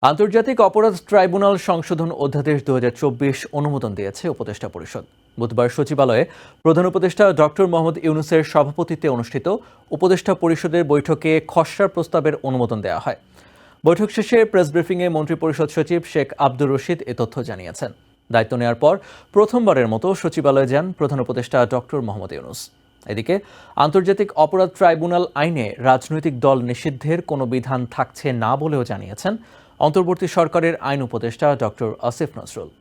আন্তর্জাতিক অপরাধ ট্রাইব্যুনাল সংশোধন অধ্যাদেশ ২০২৪ অনুমোদন দিয়েছে উপদেষ্টা পরিষদ। বুধবার সচিবালয়ে প্রধান উপদেষ্টা ডক্টর মোহাম্মদ ইউনূসের সভাপতিত্বে অনুষ্ঠিত উপদেষ্টা পরিষদের বৈঠকে খসড়া প্রস্তাবের অনুমোদন দেওয়া হয়। বৈঠক শেষে প্রেস ব্রিফিংয়ে মন্ত্রিপরিষদ সচিব শেখ আব্দুর রশিদ এ তথ্য জানিয়েছেন। দায়িত্ব নেওয়ার পর প্রথমবারের মতো সচিবালয়ে যান প্রধান উপদেষ্টা ডক্টর মোহাম্মদ ইউনূস। এদিকে আন্তর্জাতিক অপরাধ ট্রাইব্যুনাল আইনে রাজনৈতিক দল নিষিদ্ধের কোনো বিধান থাকছে না বলেও জানিয়েছেন অন্তর্বর্তী সরকারের আইন উপদেষ্টা ডক্টর আসিফ নজরুল।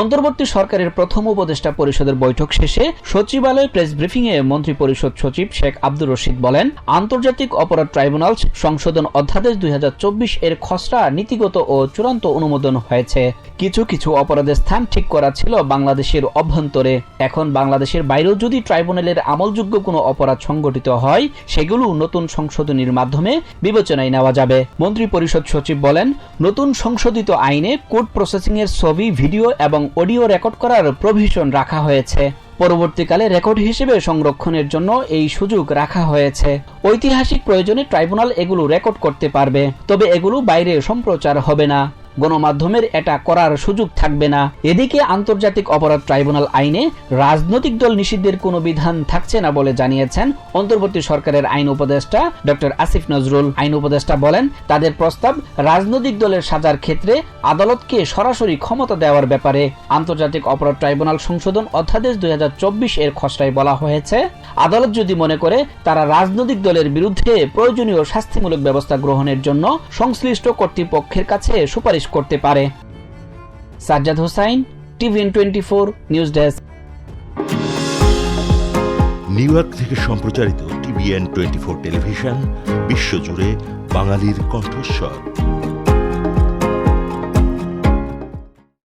অন্তর্বর্তী সরকারের প্রথম উপদেষ্টা পরিষদের বৈঠক শেষে সচিবালয় প্রেস ব্রিফিংয়ে মন্ত্রিপরিষদ সচিব শেখ আব্দুর রশিদ বলেন, আন্তর্জাতিক অপরাধ ট্রাইব্যুনাল সংশোধন অধ্যাদেশ ২০২৪ এর খসড়া নীতিগত ও চূড়ান্ত অনুমোদন হয়েছে। কিছু কিছু অপরাধের স্থান ঠিক করা ছিল বাংলাদেশের অভ্যন্তরে। এখন বাংলাদেশের বাইরেও যদি ট্রাইব্যুনালের আমলযোগ্য কোনো অপরাধ সংগঠিত হয়, সেগুলো নতুন সংশোধনীর মাধ্যমে বিবেচনায় নেওয়া যাবে। মন্ত্রিপরিষদ সচিব বলেন, নতুন সংশোধিত আইনে কোর্ট প্রসেসিং এর ছবি, ভিডিও এবং অডিও রেকর্ড করার প্রভিশন রাখা হয়েছে। পরবর্তীকালে রেকর্ড হিসেবে সংরক্ষণের জন্য এই সুযোগ রাখা হয়েছে। ঐতিহাসিক প্রয়োজনে ট্রাইব্যুনাল এগুলো রেকর্ড করতে পারবে, তবে এগুলো বাইরে সম্প্রচার হবে না। গণমাধ্যমের এটা করার সুযোগ থাকবে না। এদিকে আন্তর্জাতিক অপরাধ ট্রাইব্যুনাল আইনে রাজনৈতিক দল নিষিদ্ধের কোনো বিধান থাকছে না বলে জানিয়েছেন অন্তর্বর্তী সরকারের আইন উপদেষ্টা ডক্টর আসিফ নজরুল। আইন উপদেষ্টা বলেন, তাদের প্রস্তাব রাজনৈতিক দলের সাজার ক্ষেত্রে আদালতকে সরাসরি ক্ষমতা দেওয়ার ব্যাপারে। আন্তর্জাতিক অপরাধ ট্রাইব্যুনাল সংশোধন অধ্যাদেশ ২০২৪ এর খসড়ায় বলা হয়েছে, আদালত যদি মনে করে তারা রাজনৈতিক দলের বিরুদ্ধে প্রয়োজনীয় শাস্তিমূলক ব্যবস্থা গ্রহণের জন্য সংশ্লিষ্ট কর্তৃপক্ষের কাছে সুপারিশ করতে পারে। Sajjad Hossain, TVN24 news desk. New York থেকে সম্প্রচারিত TVN24 টেলিভিশন বিশ্বজুড়ে বাঙালির কণ্ঠস্বর।